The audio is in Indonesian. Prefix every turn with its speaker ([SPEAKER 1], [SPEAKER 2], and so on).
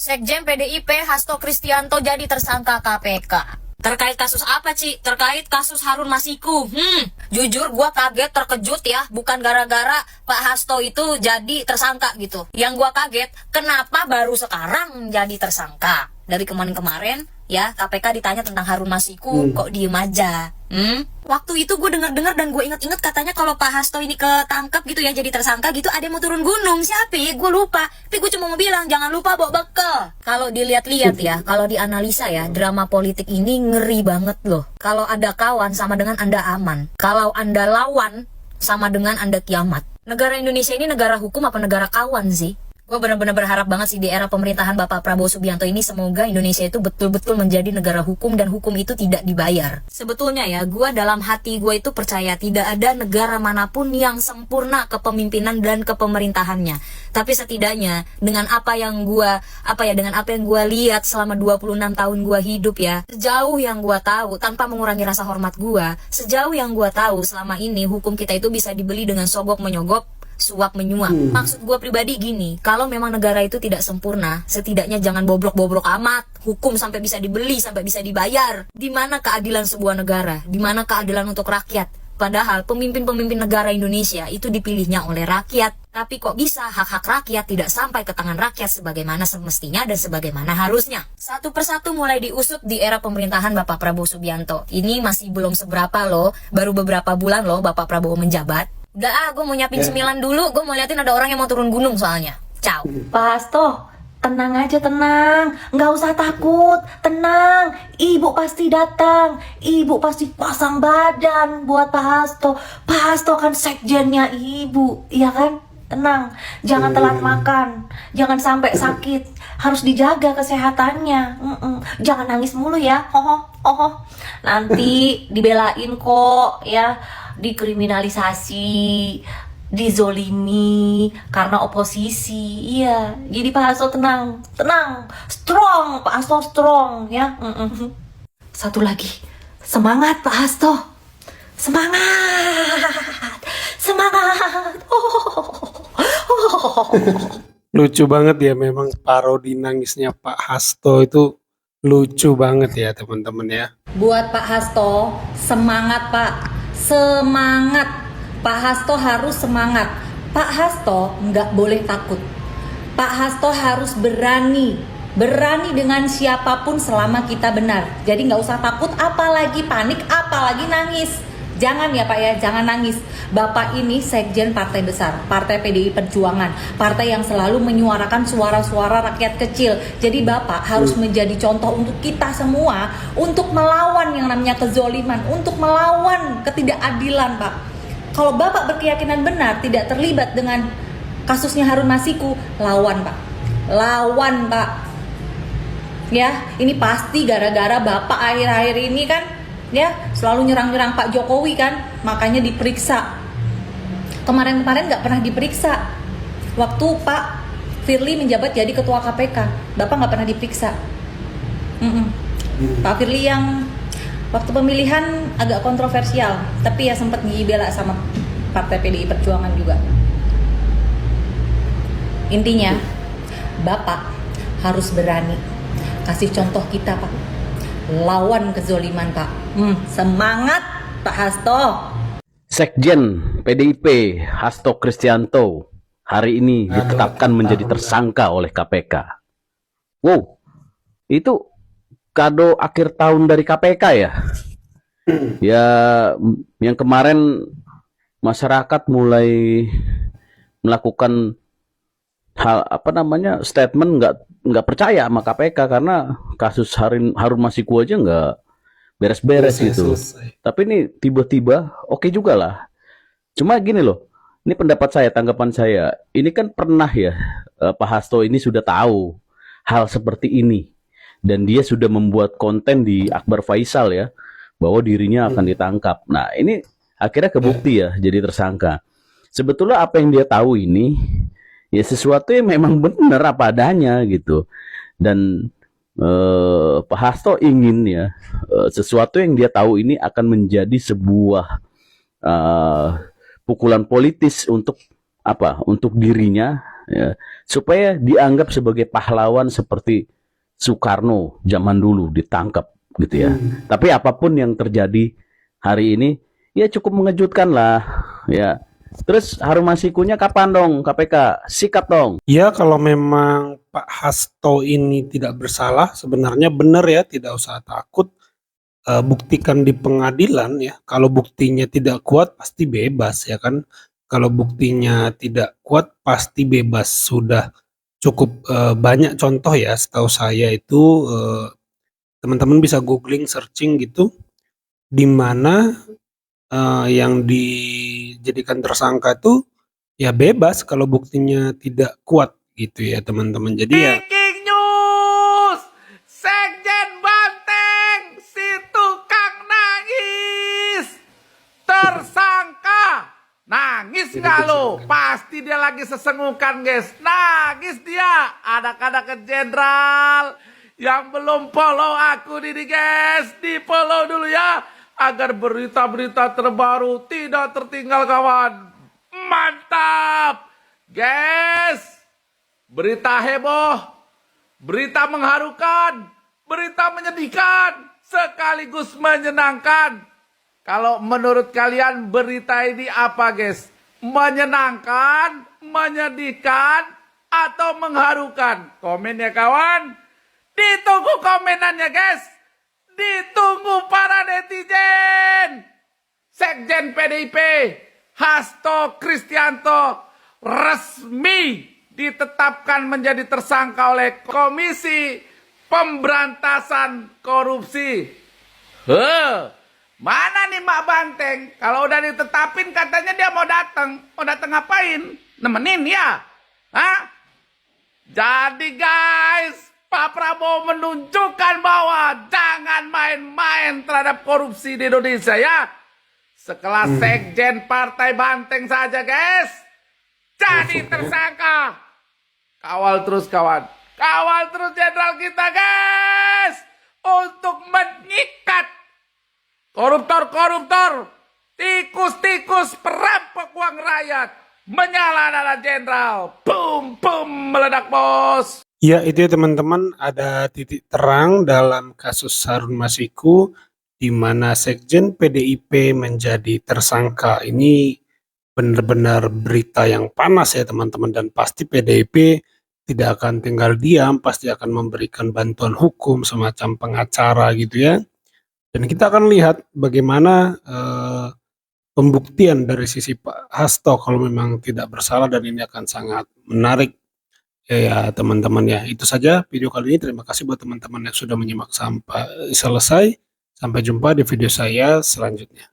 [SPEAKER 1] Sekjen PDIP Hasto Kristianto jadi tersangka KPK. Terkait kasus apa, Ci? Terkait kasus Harun Masiku. Jujur gua kaget, terkejut ya. Bukan gara-gara Pak Hasto itu jadi tersangka gitu. Yang gua kaget, kenapa baru sekarang jadi tersangka? Dari kemarin-kemarin ya, KPK ditanya tentang Harun Masiku, kok diem aja? Waktu itu gue denger-dengar dan gue inget-inget katanya kalau Pak Hasto ini ketangkep gitu ya, jadi tersangka gitu, ada yang mau turun gunung. Siapa ya? Gue lupa. Tapi gue cuma mau bilang, jangan lupa bawa bekal. Kalau dilihat-lihat ya, kalau dianalisa ya, drama politik ini ngeri banget loh. Kalau ada kawan sama dengan Anda aman. Kalau Anda lawan sama dengan Anda kiamat. Negara Indonesia ini negara hukum apa negara kawan sih? Gue benar-benar berharap banget sih di era pemerintahan Bapak Prabowo Subianto ini semoga Indonesia itu betul-betul menjadi negara hukum dan hukum itu tidak dibayar. Sebetulnya ya, gue dalam hati gue itu percaya tidak ada negara manapun yang sempurna kepemimpinan dan kepemerintahannya. Tapi setidaknya dengan apa yang gue lihat selama 26 tahun gue hidup ya, sejauh yang gue tahu tanpa mengurangi rasa hormat gue, sejauh yang gue tahu selama ini hukum kita itu bisa dibeli dengan sogok menyogok, suap menyuap. Maksud gue pribadi gini, kalau memang negara itu tidak sempurna, setidaknya jangan bobrok-bobrok amat. Hukum sampai bisa dibeli, sampai bisa dibayar. Di mana keadilan sebuah negara? Di mana keadilan untuk rakyat? Padahal pemimpin-pemimpin negara Indonesia itu dipilihnya oleh rakyat. Tapi kok bisa hak-hak rakyat tidak sampai ke tangan rakyat sebagaimana semestinya dan sebagaimana harusnya? Satu persatu mulai diusut di era pemerintahan Bapak Prabowo Subianto. Ini masih belum seberapa loh, baru beberapa bulan loh Bapak Prabowo menjabat. Udah gue mau nyiapin cemilan dulu. Gue mau liatin ada orang yang mau turun gunung soalnya. Ciao.
[SPEAKER 2] Pak Hasto, tenang aja, tenang. Nggak usah takut, tenang. Ibu pasti datang. Ibu pasti pasang badan buat Pak Hasto. Pak Hasto kan sekjennya ibu, iya kan? Tenang, jangan telat makan. Jangan sampai sakit. Harus dijaga kesehatannya. Jangan nangis mulu ya. Nanti dibelain kok ya. Dikriminalisasi, dizolimi karena oposisi. Iya, jadi Pak Hasto tenang, strong, Pak Hasto strong ya. Satu lagi, semangat Pak Hasto, semangat.
[SPEAKER 3] Lucu banget ya, memang parodi nangisnya Pak Hasto itu lucu banget ya teman-teman ya.
[SPEAKER 4] Buat Pak Hasto, semangat Pak. Semangat, Pak Hasto harus semangat. Pak Hasto nggak boleh takut. Pak Hasto harus berani dengan siapapun selama kita benar. Jadi nggak usah takut, apalagi panik, apalagi nangis. Jangan ya Pak ya, jangan nangis. Bapak ini sekjen partai besar, partai PDI Perjuangan, partai yang selalu menyuarakan suara-suara rakyat kecil. Jadi Bapak harus menjadi contoh untuk kita semua, untuk melawan yang namanya kezoliman, untuk melawan ketidakadilan Pak. Kalau Bapak berkeyakinan benar tidak terlibat dengan kasusnya Harun Masiku, lawan Pak. Lawan Pak. Ya, ini pasti gara-gara Bapak akhir-akhir ini kan ya selalu nyerang-nyerang Pak Jokowi kan, makanya diperiksa. Kemarin-kemarin nggak pernah diperiksa. Waktu Pak Firly menjabat jadi ketua KPK, Bapak nggak pernah diperiksa. Pak Firly yang waktu pemilihan agak kontroversial, tapi ya sempat dibela sama partai PDI Perjuangan juga. Intinya, Bapak harus berani kasih contoh kita Pak. Lawan kezoliman Pak. Semangat Pak Hasto.
[SPEAKER 5] Sekjen PDIP Hasto Kristianto hari ini ditetapkan menjadi tersangka oleh KPK. Wow, itu kado akhir tahun dari KPK ya? Ya, yang kemarin masyarakat mulai melakukan hal statement nggak percaya sama KPK karena kasus Harun Masiku aja nggak beres-beres gitu. Tapi ini tiba-tiba oke juga lah. Cuma gini loh, ini pendapat saya, tanggapan saya. Ini kan pernah ya Pak Hasto ini sudah tahu hal seperti ini dan dia sudah membuat konten di Akbar Faisal ya bahwa dirinya akan ditangkap. Nah ini akhirnya kebukti ya jadi tersangka. Sebetulnya apa yang dia tahu ini ya sesuatu yang memang benar apa adanya gitu. Dan Pak Hasto ingin ya sesuatu yang dia tahu ini akan menjadi sebuah pukulan politis untuk untuk dirinya, ya, supaya dianggap sebagai pahlawan seperti Soekarno zaman dulu ditangkap gitu ya. Tapi apapun yang terjadi hari ini ya cukup mengejutkan lah ya. Terus Harun Masikunya kapan dong KPK? Sikat dong.
[SPEAKER 3] Ya kalau memang Pak Hasto ini tidak bersalah, sebenarnya benar ya, tidak usah takut. Buktikan di pengadilan ya. Kalau buktinya tidak kuat pasti bebas ya kan. Kalau buktinya tidak kuat pasti bebas. Sudah cukup banyak contoh ya, setahu saya itu teman-teman bisa googling, searching gitu, di mana yang dijadikan tersangka itu ya bebas kalau buktinya tidak kuat gitu ya teman-teman. Jadi ya
[SPEAKER 6] Breaking news! Sekjen Banteng, si tukang nangis, tersangka. Nangis nggak lo? Pasti dia lagi sesengukan, guys. Nangis dia. Anak-anak jenderal yang belum follow aku ini, guys, di follow dulu ya, agar berita-berita terbaru tidak tertinggal, kawan. Mantap, guys. Berita heboh, berita mengharukan, berita menyedihkan, sekaligus menyenangkan. Kalau menurut kalian berita ini apa, guys? Menyenangkan, menyedihkan, atau mengharukan? Komen ya, kawan. Ditunggu komenannya, guys. Ditunggu para netizen. Sekjen PDIP Hasto Kristianto resmi ditetapkan menjadi tersangka oleh Komisi Pemberantasan Korupsi. Mana nih Mak Banteng? Kalau udah ditetapin katanya dia mau datang. Mau datang ngapain? Nemenin ya? Hah? Jadi guys, Pak Prabowo menunjukkan bahwa jangan main-main terhadap korupsi di Indonesia ya. Sekelas sekjen Partai Banteng saja, guys, jadi tersangka. Kawal terus, kawan. Kawal terus jenderal kita, guys, untuk mengikat koruptor-koruptor, tikus-tikus perampok uang rakyat, menyala-nyala jenderal. Boom, boom, meledak, bos.
[SPEAKER 3] ya itu ya teman-teman, ada titik terang dalam kasus Harun Masiku di mana Sekjen PDIP menjadi tersangka. Ini benar-benar berita yang panas ya teman-teman, dan pasti PDIP tidak akan tinggal diam, pasti akan memberikan bantuan hukum semacam pengacara gitu ya. Dan kita akan lihat bagaimana pembuktian dari sisi Pak Hasto kalau memang tidak bersalah, dan ini akan sangat menarik ya teman-teman ya. Itu saja video kali ini. Terima kasih buat teman-teman yang sudah menyimak sampai selesai. Sampai jumpa di video saya selanjutnya.